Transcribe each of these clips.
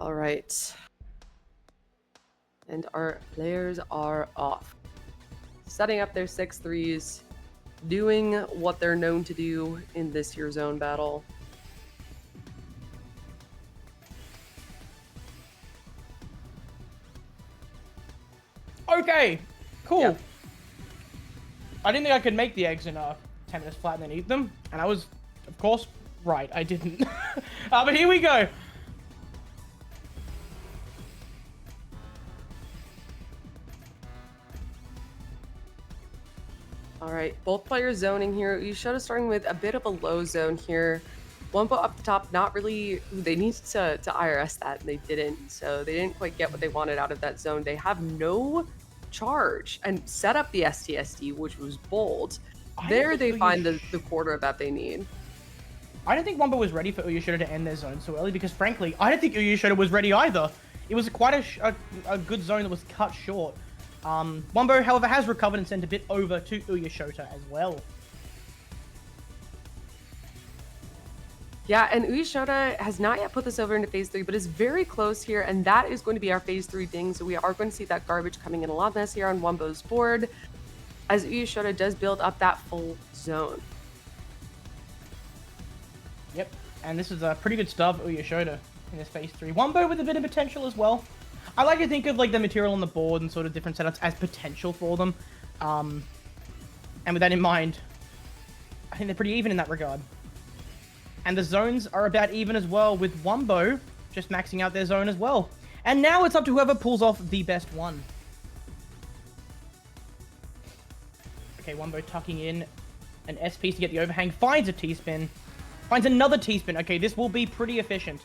All right. And our players are off. Setting up their 6-3s, doing what they're known to do in this year's zone battle. Okay, cool. Yep. I didn't think I could make the eggs in 10 minutes flat and then eat them. And I was, of course, right. I didn't. But here we go. All right, both players zoning here. UYESHOTA starting with a bit of a low zone here. WUMBO up the top, not really. They need to IRS that, and they didn't. So they didn't quite get what they wanted out of that zone. They have no charge and set up the STSD, which was bold. There they find the quarter that they need. I don't think WUMBO was ready for UYESHOTA to end their zone so early because, frankly, I don't think UYESHOTA was ready either. It was quite a good zone that was cut short. WUMBO, however, has recovered and sent a bit over to UYESHOTA as well. Yeah, and UYESHOTA has not yet put this over into phase 3, but is very close here, and that is going to be our phase 3 ding. So we are going to see that garbage coming in a lot less here on WUMBO's board, as UYESHOTA does build up that full zone. Yep, and this is a pretty good start for UYESHOTA in this phase 3. WUMBO with a bit of potential as well. I like to think of like the material on the board and sort of different setups as potential for them. And with that in mind, I think they're pretty even in that regard. And the zones are about even as well, with WUMBO just maxing out their zone as well. And now it's up to whoever pulls off the best one. Okay, WUMBO tucking in an S piece to get the overhang, finds a T-spin, finds another T-spin. Okay, this will be pretty efficient.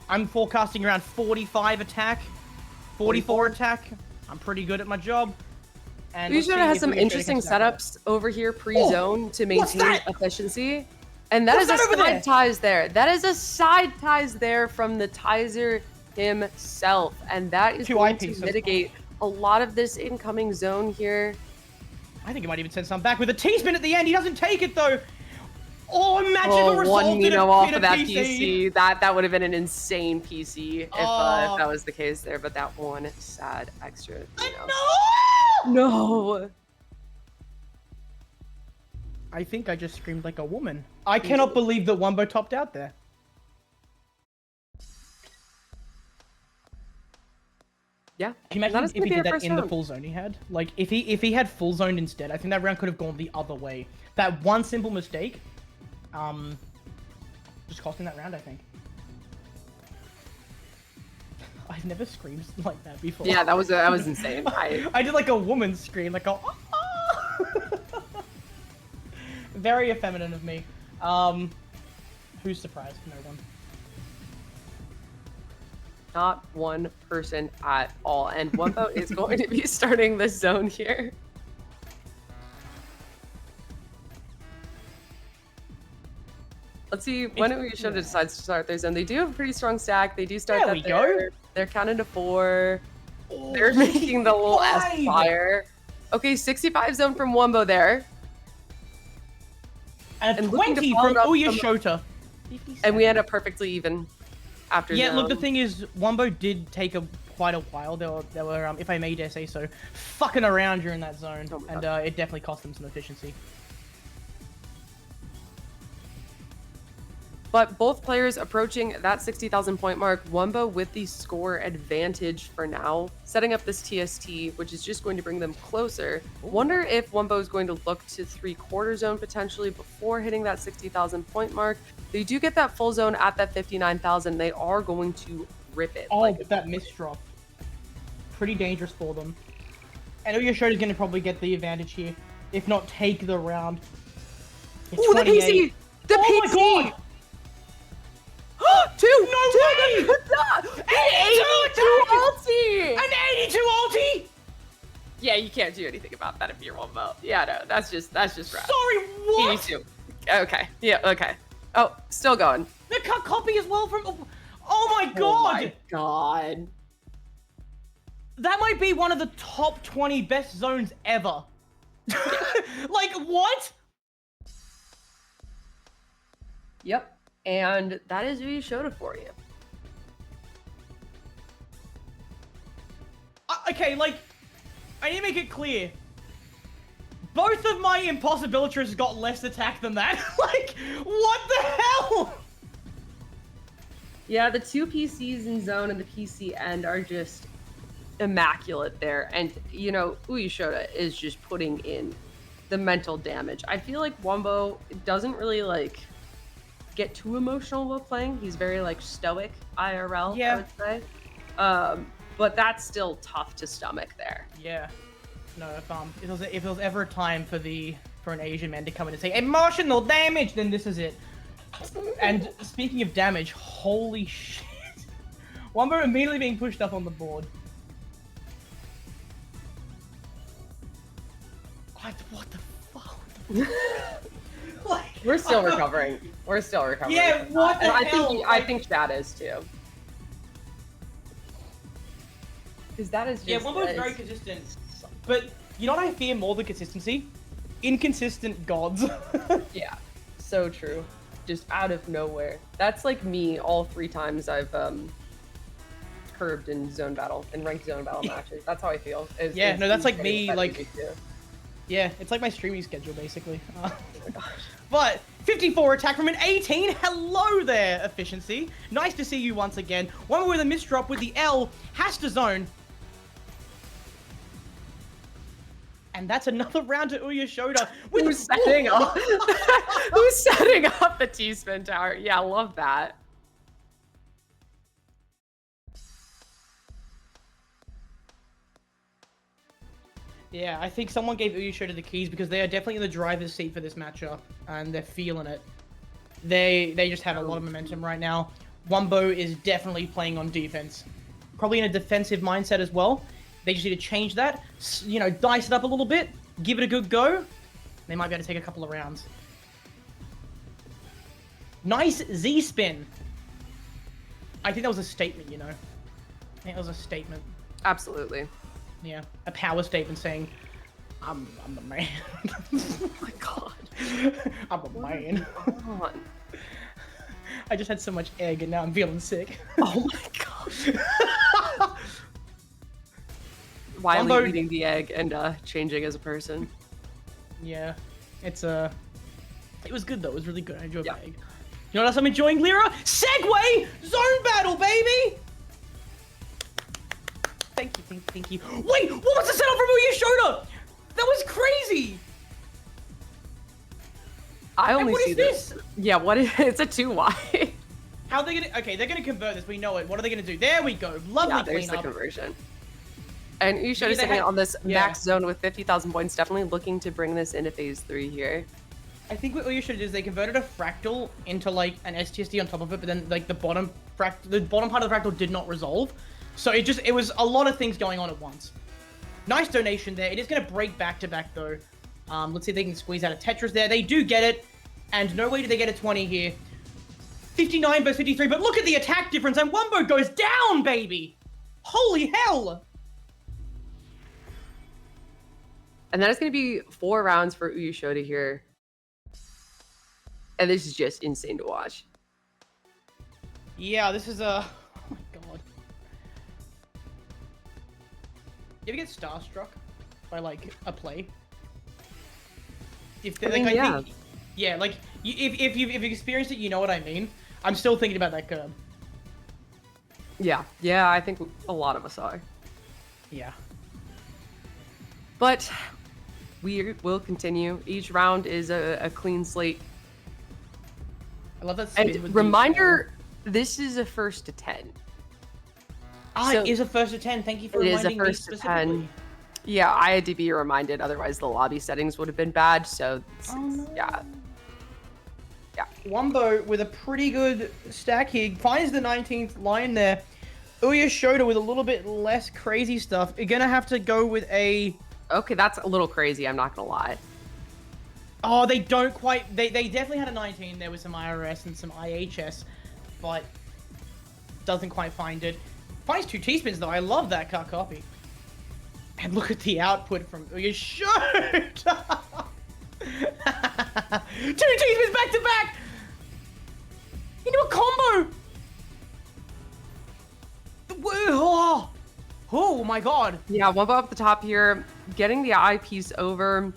I'm forecasting around 45 attack, 44 attack. I'm pretty good at my job. And UYESHOTA has some interesting setups over here pre-zone to maintain efficiency. And that is a side ties there. That is a side ties there from the Tizer himself. And that is going to mitigate a lot of this incoming zone here. I think he might even send some back with a T-spin at the end. He doesn't take it though. Oh, imagine the result one Nino off of that PC. That would have been an insane PC if that was the case there. But that one sad extra. No. I think I just screamed like a woman. I cannot believe that WUMBO topped out there. Yeah. Can you imagine if he did that in the full zone he had? Like, if he had full zoned instead, I think that round could have gone the other way. That one simple mistake, just costing that round, I think. I've never screamed like that before. Yeah, that was insane. I did like a woman scream, like a very effeminate of me. Who's surprised? No one. Not one person at all. And WUMBO is going to be starting this zone here. Let's see when UYESHOTA decides to start their zone. They do have a pretty strong stack. They do start that they're counted to 4. Oh, they're making the little S fire. Okay, 65 zone from WUMBO there. And 20 from UYESHOTA. And we end up perfectly even after Yeah, look, the thing is, WUMBO did take quite a while. They were if I may dare say so, fucking around during that zone. And it definitely cost them some efficiency. But both players approaching that 60,000 point mark. WUMBO with the score advantage for now, setting up this TST, which is just going to bring them closer. Wonder if WUMBO is going to look to 3/4 zone potentially before hitting that 60,000 point mark. They do get that full zone at that 59,000. They are going to rip it. Oh, but that misdrop. Pretty dangerous for them. And UYESHOTA is going to probably get the advantage here, if not take the round. Ooh, the PC! The PC! My god! Two! No way! An 82 ulti! An 82 ulti? Yeah, you can't do anything about that if you're WUMBO. Yeah, no, that's just rough. Sorry, what? 82. Okay, yeah, okay. Oh, still going. The cut copy as well from... Oh my god! Oh my god. That might be one of the top 20 best zones ever. Like, what? Yep. And that is UYESHOTA for you. okay, like, I need to make it clear. Both of my impossibilitors got less attack than that. Like, what the hell? Yeah, the two PCs in zone and the PC end are just immaculate there. And, you know, UYESHOTA is just putting in the mental damage. I feel like WUMBO doesn't really, like, get too emotional while playing. He's very, like, stoic IRL, Yeah. I would say. But that's still tough to stomach there. Yeah. No, if there was ever a time for an Asian man to come in and say emotional damage, then this is it. And speaking of damage, holy shit. WUMBO immediately being pushed up on the board. What the fuck? Like, We're still recovering. We're still recovering. Yeah, what the hell? I think Chad is too. Because that is just... Yeah, WUMBO's very consistent. But you know what I fear more than consistency? Inconsistent gods. Yeah, so true. Just out of nowhere. That's like me all 3 times I've curbed in zone battle, in ranked zone battle matches. That's how I feel. Yeah, no, that's like me, that like... easy too. Yeah, it's like my streaming schedule, basically. Oh my gosh. But 54 attack from an 18. Hello there, efficiency. Nice to see you once again. One with a misdrop with the L. Has to zone. And that's another round to UYESHOTA. Who's setting up? Who's setting up the T-spin tower? Yeah, I love that. Yeah, I think someone gave UYESHOTA the keys because they are definitely in the driver's seat for this matchup, and they're feeling it. They just have a lot of momentum right now. WUMBO is definitely playing on defense. Probably in a defensive mindset as well. They just need to change that, you know, dice it up a little bit, give it a good go. They might be able to take a couple of rounds. Nice Z-spin. I think that was a statement, you know. I think that was a statement. Absolutely. Yeah, a power statement saying, I'm the man. Oh my god. I'm the man. Come on. I just had so much egg and now I'm feeling sick. Oh my god. Wildly WUMBO... eating the egg and changing as a person. Yeah, it's it was good though. It was really good. I enjoyed the egg. You know what else I'm enjoying, Lyra? Segway zone battle, baby. Thank you. Wait, what was the setup from UYESHOTA? That was crazy. I only what see is this? Yeah, what is it's a 2Y. How are they gonna? Okay, they're gonna convert this. We know it. What are they gonna do? There we go. Lovely Yeah, there's the cleanup. conversion. And UYESHOTA sitting on this max zone with 50,000 points, definitely looking to bring this into phase 3 here. I think what UYESHOTA did is they converted a fractal into like an STSD on top of it, but then like the bottom part of the fractal did not resolve. So it was a lot of things going on at once. Nice donation there. It is going to break back to back though. Let's see if they can squeeze out a Tetris there. They do get it, and no way do they get a 20 here. 59 versus 53, but look at the attack difference, and WUMBO goes down, baby! Holy hell! And that is going to be 4 rounds for UYESHOTA here. And this is just insane to watch. Yeah, this is a... Oh my god. You ever get starstruck by, like, a play? If I mean, like, yeah. I think, yeah, like, if you've experienced it, you know what I mean. I'm still thinking about that curb. Yeah, I think a lot of us are. Yeah. But we will continue. Each round is a clean slate. I love that spin. And reminder, this is a first to 10. Ah, So it is a first to 10. Thank you for reminding me specifically. It is a first to 10. Yeah, I had to be reminded, otherwise the lobby settings would have been bad, so yeah. WUMBO with a pretty good stack here, finds the 19th line there. UYESHOTA with a little bit less crazy stuff. You're gonna have to go with a... Okay, that's a little crazy, I'm not gonna lie. Oh, they don't quite... They definitely had a 19 there with some IRS and some IHS, but doesn't quite find it. Finds 2 T-spins though, I love that cut copy. And look at the output from UYESHOTA! 2 T-spins back to back! Into a combo! Oh my god. Yeah, Wumbo up the top here, getting the eyepiece over,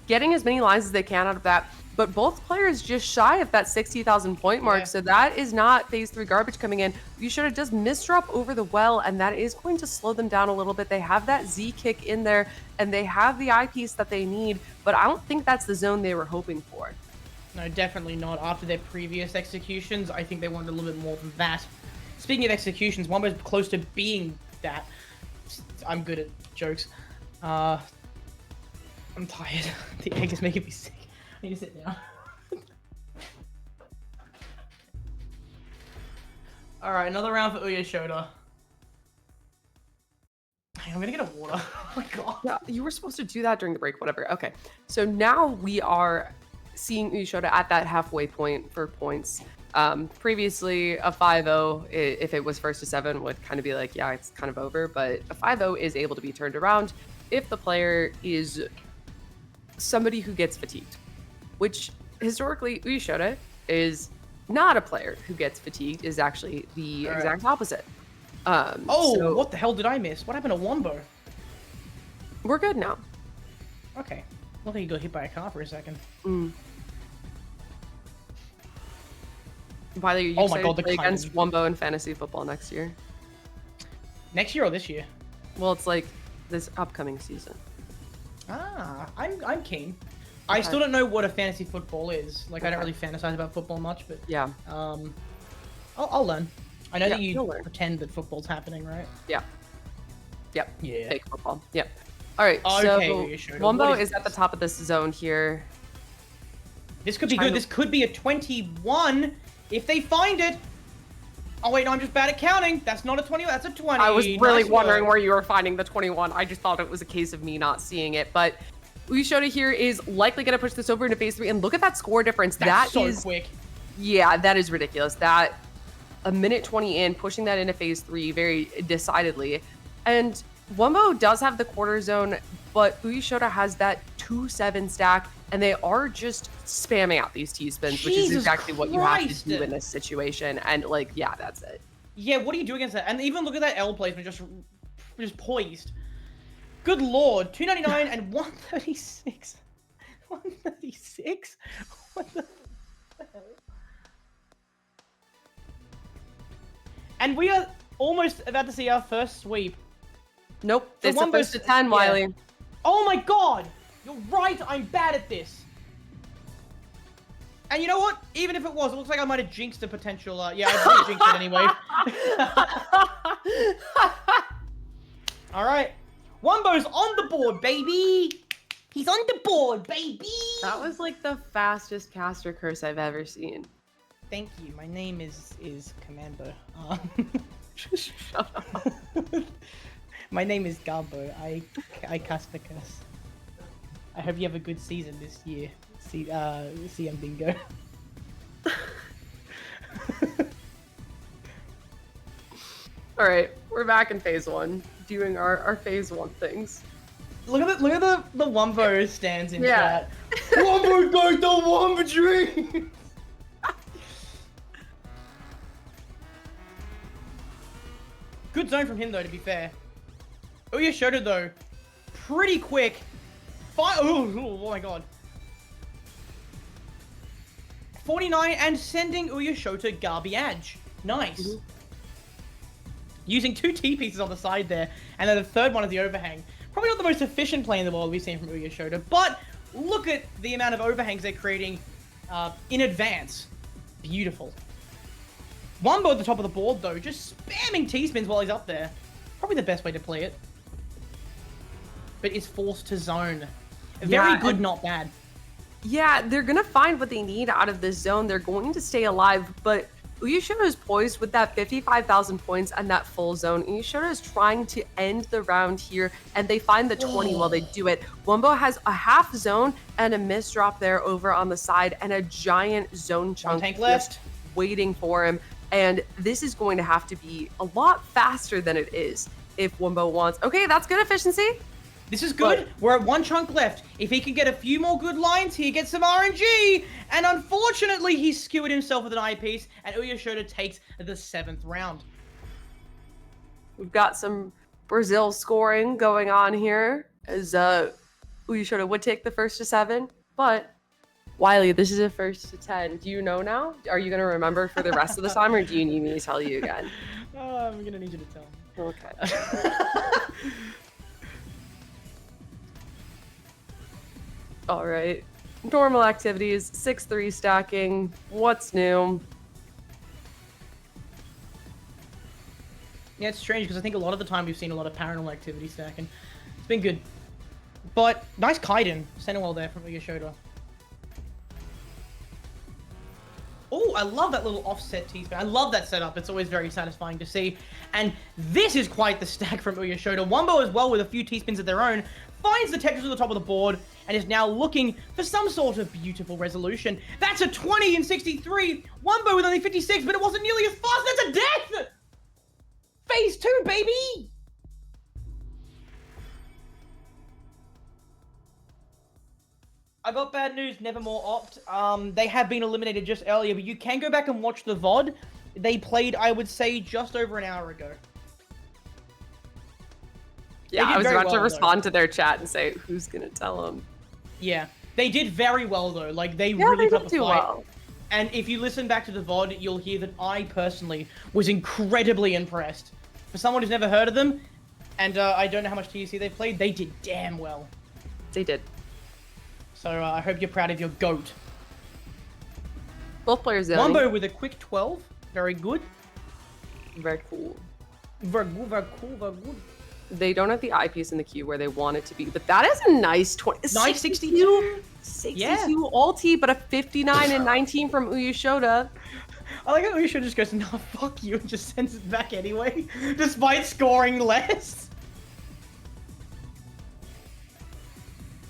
getting as many lines as they can out of that. But both players just shy of that 60,000 point mark. Yeah. So that is not phase 3 garbage coming in. UYESHOTA does misdrop over the well, and that is going to slow them down a little bit. They have that Z kick in there, and they have the eyepiece that they need, but I don't think that's the zone they were hoping for. No, definitely not. After their previous executions, I think they wanted a little bit more than that. Speaking of executions, Wumbo's close to being that. I'm good at jokes. I'm tired. The egg is making me sick. I need to sit down. Alright, another round for UYESHOTA. I'm gonna get a water. Oh my god. Yeah, you were supposed to do that during the break, whatever. Okay, so now we are seeing UYESHOTA at that halfway point for points. Previously, a 5-0, if it was first to 7, would kind of be like, yeah, it's kind of over. But a 5-0 is able to be turned around if the player is somebody who gets fatigued, which historically UYESHOTA is not a player who gets fatigued, is actually the exact opposite. So what the hell did I miss? What happened to Wumbo? we're good now. Okay. Look like he got hit by a car for a second. By the way, you Oh my god, the play clown. against Wumbo in fantasy football next year. Next year or this year? Well, it's like this upcoming season. Ah, I'm keen. I still don't know what a fantasy football is. Like, I don't really fantasize about football much, but Yeah. I'll learn. I know that you'll you learn. pretend that football's happening, right? Yeah. Yep. Yeah. Fake football. Yep. All right. Okay, So UYESHOTA, Wumbo what is at the this? top of this zone here. This could be Trying good. to- This could be a 21 if they find it. Oh wait, no, I'm just bad at counting. That's not a 20. That's a 20. I was really Nice wondering work. where you were finding the 21. I just thought it was a case of me not seeing it. But UYESHOTA here is likely going to push this over into phase 3. And look at that score difference. That's so is quick. Yeah, that is ridiculous. That a minute 20 in, pushing that into phase 3 very decidedly. And Wumbo does have the quarter zone, but UYESHOTA has that 2-7 stack, and they are just spamming out these T-spins, which is Jesus exactly what you have Christ. to do in this situation. And like, yeah, that's it. Yeah, what do you do against that? And even look at that L placement, just poised. Good lord, 299 and 136. 136? What the hell? And we are almost about to see our first sweep. Nope, So it's a Wumbo's- first to 10, yeah. Wiley. Oh my god! You're right, I'm bad at this. And you know what? Even if it was, it looks like I might have jinxed a potential, yeah, I probably jinxed it anyway. Alright. Wumbo's on the board, baby! He's on the board, baby! That was like the fastest caster curse I've ever seen. Thank you. My name is Commando. Shut up. My name is Garbo. I cast the curse. I hope you have a good season this year. CM Bingo. All right, we're back in phase 1, doing our phase 1 things. Look at the Wumbo stands in Yeah. chat. Wumbo goes the Wumbo dream. Good zone from him though, to be fair. UYESHOTA though, pretty quick. Oh my god. 49 and sending UYESHOTA garbage. Nice. Using 2 T-pieces on the side there, and then the third one is the overhang. Probably not the most efficient play in the world we've seen from UYESHOTA, but look at the amount of overhangs they're creating in advance. Beautiful. Wumbo at the top of the board though, just spamming T-spins while he's up there. Probably the best way to play it. But is forced to zone. Very good, not bad. Yeah, they're going to find what they need out of this zone. They're going to stay alive, but UYESHOTA is poised with that 55,000 points and that full zone. UYESHOTA is trying to end the round here, and they find the 20 while they do it. Wumbo has a half zone and a miss drop there over on the side, and a giant zone chunk tank left. waiting for him. And this is going to have to be a lot faster than it is if Wumbo wants. Okay, that's good efficiency. This is good. We're at 1 chunk left. If he can get a few more good lines, he gets some RNG. And unfortunately, he skewered himself with an eyepiece, and UYESHOTA takes the 7th round. We've got some Brazil scoring going on here as UYESHOTA would take the first to 7, but Wiley, this is a first to 10. Do you know now? Are you going to remember for the rest of the time, or do you need me to tell you again? I'm going to need you to tell me. Okay. All right. Normal activities, 6-3 stacking. What's new? Yeah, it's strange because I think a lot of the time we've seen a lot of paranormal activity stacking. It's been good. But nice Kaiden. Sending well there from UYESHOTA. Oh, I love that little offset T-spin. I love that setup. It's always very satisfying to see. And this is quite the stack from UYESHOTA. WUMBO as well with a few T-spins of their own. Finds the Tetris at the top of the board and is now looking for some sort of beautiful resolution. That's a 20 and 63. WUMBO with only 56, but it wasn't nearly as fast. That's a death! Phase 2, baby! I got bad news, Nevermore Opt. They have been eliminated just earlier, but you can go back and watch the VOD. They played, I would say, just over an hour ago. Yeah, I was about to respond to their chat and say, who's going to tell them? Yeah, they did very well, though. Like, they really put up a fight. Well. And if you listen back to the VOD, you'll hear that I, personally, was incredibly impressed. For someone who's never heard of them, and I don't know how much TUC they've played, they did damn well. They did. So I hope you're proud of your GOAT. Both players zoning. WUMBO with a quick 12. Very good. Very cool. Very good, very cool, very good. They don't have the eyepiece in the queue where they want it to be, but that is a nice 20. Nice 62. 62 Yeah. ulti, but a 59 and 19 from UYESHOTA. I like how UYESHOTA just goes, nah, fuck you, and just sends it back anyway, despite scoring less.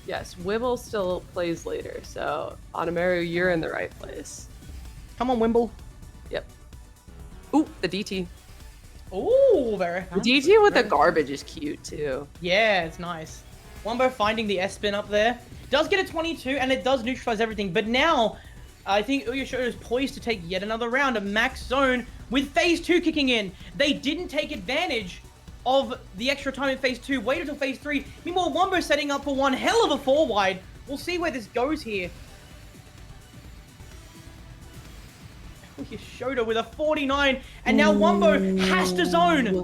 Yes, Wibble still plays later, so Anamaru, you're in the right place. Come on, Wimble. Yep. Ooh, the DT. Ooh, very The DT with the garbage is cute, too. Yeah, it's nice. WUMBO finding the S-spin up there. Does get a 22, and it does neutralize everything, but now I think UYESHOTA is poised to take yet another round of max zone with phase 2 kicking in. They didn't take advantage of the extra time in phase 2, waited until phase 3. Meanwhile, WUMBO setting up for one hell of a 4-wide. We'll see where this goes here. UYESHOTA with a 49, and now WUMBO has to zone.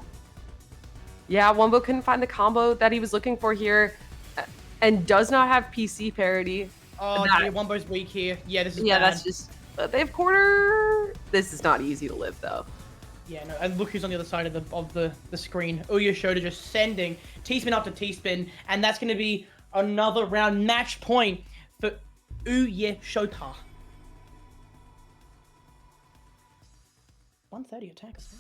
Yeah, WUMBO couldn't find the combo that he was looking for here, and does not have PC parity. Oh, yeah, WUMBO's weak here. Yeah, this is bad. That's just... they have quarter... This is not easy to live, though. Yeah, no, and look who's on the other side of the screen. UYESHOTA just sending T-spin after T-spin, and that's going to be another round match point for UYESHOTA. 130 attack as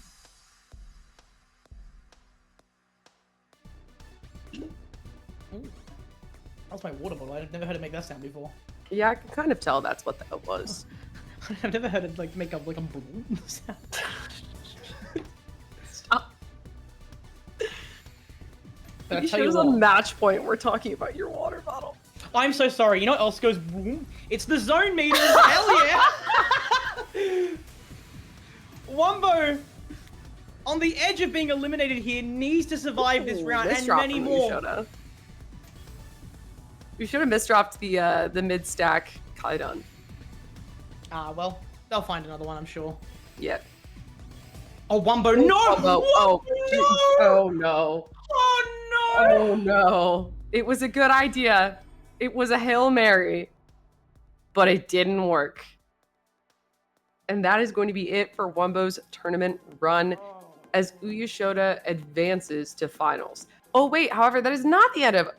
well. Ooh. That was my water bottle. I've never heard it make that sound before. Yeah, I can kind of tell that's what that was. I've never heard it like make up like a boom sound. Stop. But You shows on match point. We're talking about your water bottle. I'm so sorry. You know what else goes boom? It's the zone meters. Hell yeah! WUMBO on the edge of being eliminated here needs to survive this round and many more. You should have misdropped the mid stack Kaiden. Well, they'll find another one, I'm sure. Yep. Oh, WUMBO, no! Oh no. Oh no! Oh no. It was a good idea. It was a Hail Mary, but it didn't work. And that is going to be it for WUMBO's tournament run as UYESHOTA advances to finals. Oh wait, however, that is not the end of